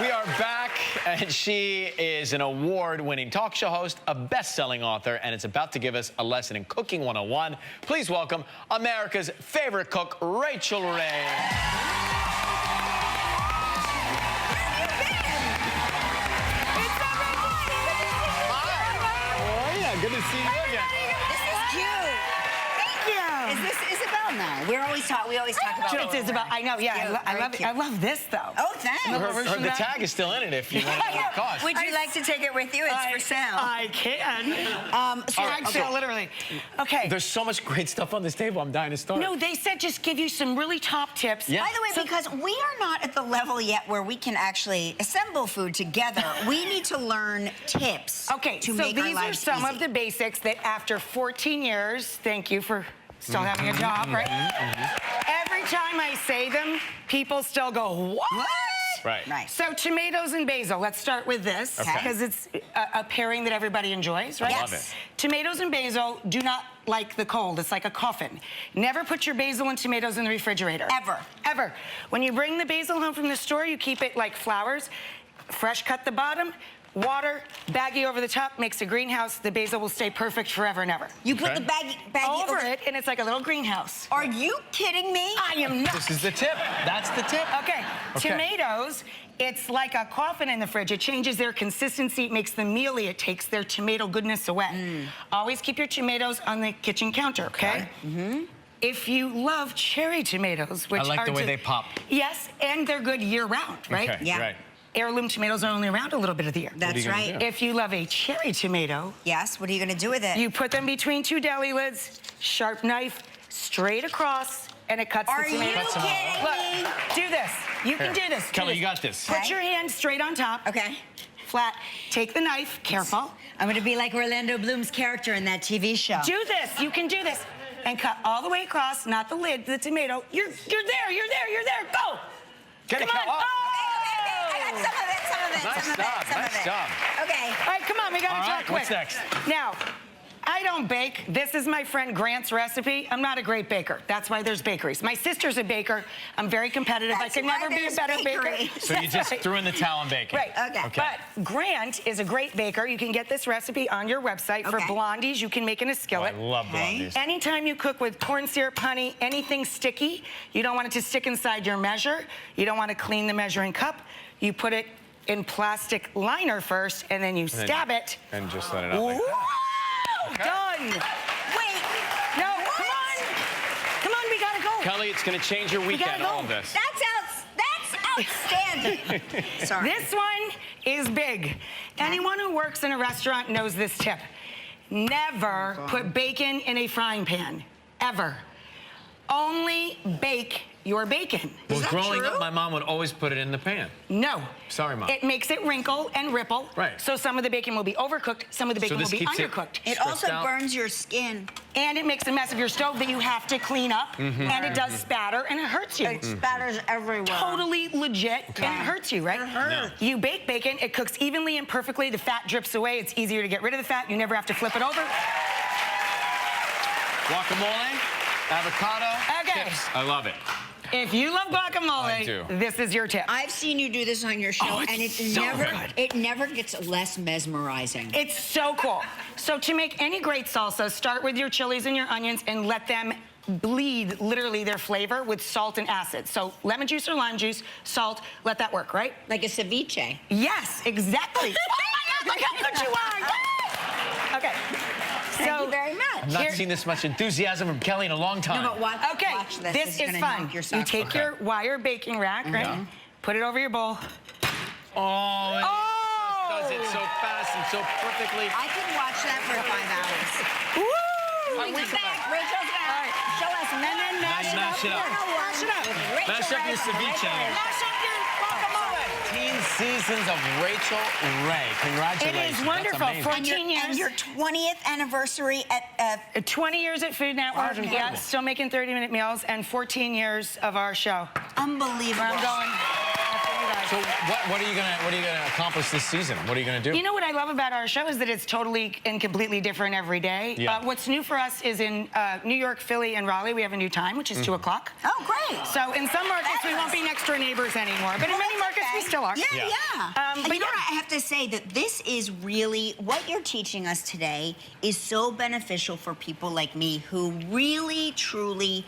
We are back, and she is an award-winning talk show host, a best-selling author, and it's about to give us a lesson in Cooking 101. Please welcome America's favorite cook, Rachael Ray. Good to see you again. This is cute. Thank you. Is this Isabel now? We always talk about It's Isabel. I know, yeah. I love this, though. Oh, thanks. The tag is still in it if you want to know what it costs. Would you like to take it with you? It's for sale. I can. Sale, literally. Okay. There's so much great stuff on this table. I'm dying to start. No, they said just give you some really top tips. Yeah. By the way, because we are not at the level yet where we can actually assemble food together, we need to learn tips. Okay, to so make our these are lives some easy. of the basics that after 14 years, thank you for still having a job, right? Every time I say them, people still go, what? Right. Nice. So tomatoes and basil, let's start with this, because it's a pairing that everybody enjoys, right? I love it. Tomatoes and basil do not like the cold. It's like a coffin. Never put your basil and tomatoes in the refrigerator. Ever. Ever. When you bring the basil home from the store, you keep it like flowers. Fresh cut the bottom, water, baggie over the top, makes a greenhouse. The basil will stay perfect forever and ever. You put the baggie Over it, and it's like a little greenhouse. Are you kidding me? I am not. This is the tip. That's the tip. Okay. Tomatoes, it's like a coffin in the fridge. It changes their consistency. It makes them mealy. It takes their tomato goodness away. Always keep your tomatoes on the kitchen counter, okay? If you love cherry tomatoes, which I like the way they pop. Yes, and they're good year-round, right? Okay, Yeah. right. Heirloom tomatoes are only around a little bit of the year. That's right. If you love a cherry tomato, Yes, what are you going to do with it? you put them between two deli lids, sharp knife, straight across, and it cuts Are the you tomato. kidding me? Look, do this. You can do this. Kelly, you got this. Put your hand straight on top. Okay. Flat. Take the knife. Careful. I'm going to be like Orlando Bloom's character in that TV show. Do this. You can do this. And cut all the way across, not the lid, the tomato. You're there. You're there. Go. Get it, Come on. Kel. Oh! I got some of it. Nice job. Okay. All right, come on. We got to All talk right, quick. what's next? Now, I don't bake. This is my friend Grant's recipe. I'm not a great baker. That's why there's bakeries. My sister's a baker. I'm very competitive. That's I can why never be a there's better baker. bakeries. So you just threw in the towel on baking. Right. Okay. But Grant is a great baker. You can get this recipe on your website. For Okay. blondies, you can make in a Oh, I skillet. love blondies. Anytime you cook with corn syrup, honey, anything sticky, you don't want it to stick inside your measure. You don't want to clean the measuring cup. You put it in plastic liner first, and then you stab it. And just let it out like that. Done. Wait. No, come on. Come on, we gotta go. Kelly, it's going to change your weekend, go. all of this. That's outstanding. Sorry. This one is big. Anyone who works in a restaurant knows this tip. Never put bacon in a frying pan, ever. Only bake your bacon. Well, that growing true? up, my mom would always put it in the pan. No. Sorry, Mom. It makes it wrinkle and ripple. Right. So some of the bacon will be overcooked, some of the bacon this will be keeps it- undercooked. It Stressed also out. burns your skin. And it makes a mess of your stove that you have to clean up. And it does spatter and it hurts you. It spatters everywhere. Totally legit, and it hurts you, right? It hurts. You bake bacon, it cooks evenly and perfectly, the fat drips away, it's easier to get rid of the fat, you never have to flip it over. Guacamole, avocado, Okay. chips. I love it. If you love I guacamole, do. this is your tip. I've seen you do this on your show, Oh, it's and so good. it never gets less mesmerizing. It's so cool. So to make any great salsa, start with your chilies and your onions and let them bleed literally their flavor with salt and acid. So lemon juice or lime juice, salt, let that work, right? Like a ceviche. Yes, exactly. Oh my God, look how good you are. Yay! Okay. Thank you very much. I've not seen this much enthusiasm from Kelly in a long time. No, but watch, Okay, watch this. this is gonna fun. knock your You socks take off. your wire baking rack, right? Put it over your bowl. Oh, it does it so Oh! fast and so perfectly. I could watch that for 5 hours. Woo! Rachel's back. Rachel's back. All right. Show us. And then mash it Mash up. it up. Mash it up. Mash up your ceviche. Mash up your guacamole. 15 seasons of Rachael Ray. Congratulations. It is That's wonderful. amazing. 14 years. And your 20th anniversary at 20 years at Food Network. That's Yeah, incredible. still making 30-minute meals, and 14 years of our show. unbelievable. Where I'm going after you guys. So what are you gonna accomplish this season? What are you gonna do? You know what I love about our show is that it's totally and completely different every day. Yeah. What's new for us is in New York, Philly, and Raleigh, we have a new time, which is 2 o'clock. Oh, great. So in some markets, we won't be next door neighbors anymore, but in many markets, we still are. Yeah. But And you know what, I have to say that this is really, what you're teaching us today is so beneficial for people like me who really, truly,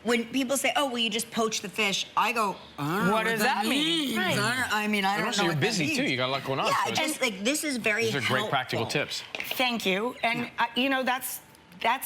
when people say, oh, well, you just poach the fish, I go, what does that mean? Right. I mean, I don't know You're what busy, that too. means. You got a lot going on. Yeah, so I just, like, this is very these are great helpful. practical tips. Thank you. And, you know, that's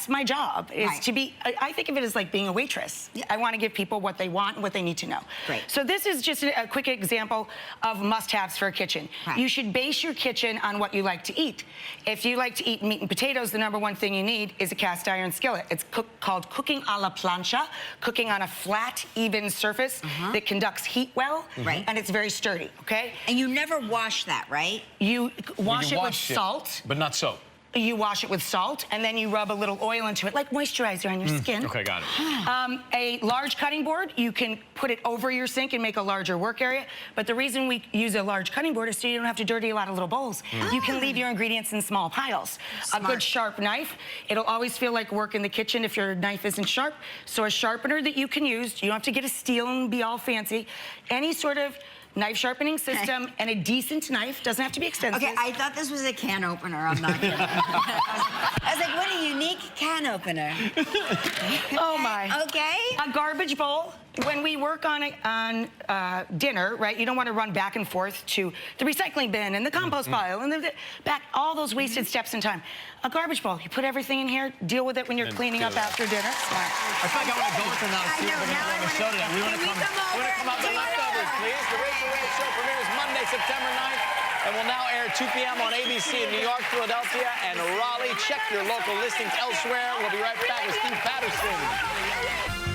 my job, is Right. to be, I think of it as like being a waitress. Yeah. I want to give people what they want and what they need to know. Great. So this is just a quick example of must-haves for a kitchen. Right. You should base your kitchen on what you like to eat. If you like to eat meat and potatoes, the #1 thing you need is a cast iron skillet. It's called cooking a la plancha, cooking on a flat, even surface that conducts heat well, Right. and it's very sturdy, okay? And you never wash that, right? You wash it with wash salt. but not soap. You wash it with salt, and then you rub a little oil into it, like moisturizer on your skin. Okay, got it. A large cutting board, you can put it over your sink and make a larger work area. But the reason we use a large cutting board is so you don't have to dirty a lot of little bowls. You can leave your ingredients in small piles. Smart. A good sharp knife, it'll always feel like work in the kitchen if your knife isn't sharp. So a sharpener that you can use, you don't have to get a steel and be all fancy. Any sort of knife sharpening system and a decent knife, doesn't have to be expensive. Okay, I thought this was a can opener. I'm not kidding. I was like, what a unique can opener. Oh my. Okay. A garbage bowl. When we work on dinner, right, you don't want to run back and forth to the recycling bin and the compost pile and the back, all those wasted steps in time. A garbage bowl, you put everything in here, deal with it when you're And cleaning up do it. after dinner. Smart. I feel like I want to go with them now and see what they're going to do on the show today. We want to come up with the leftovers, please. The Rachael Ray Show premieres Monday, September 9th, and will now air 2 p.m. on ABC in New York, Philadelphia, and Raleigh. Check your local listings elsewhere. We'll be right back with Steve Patterson.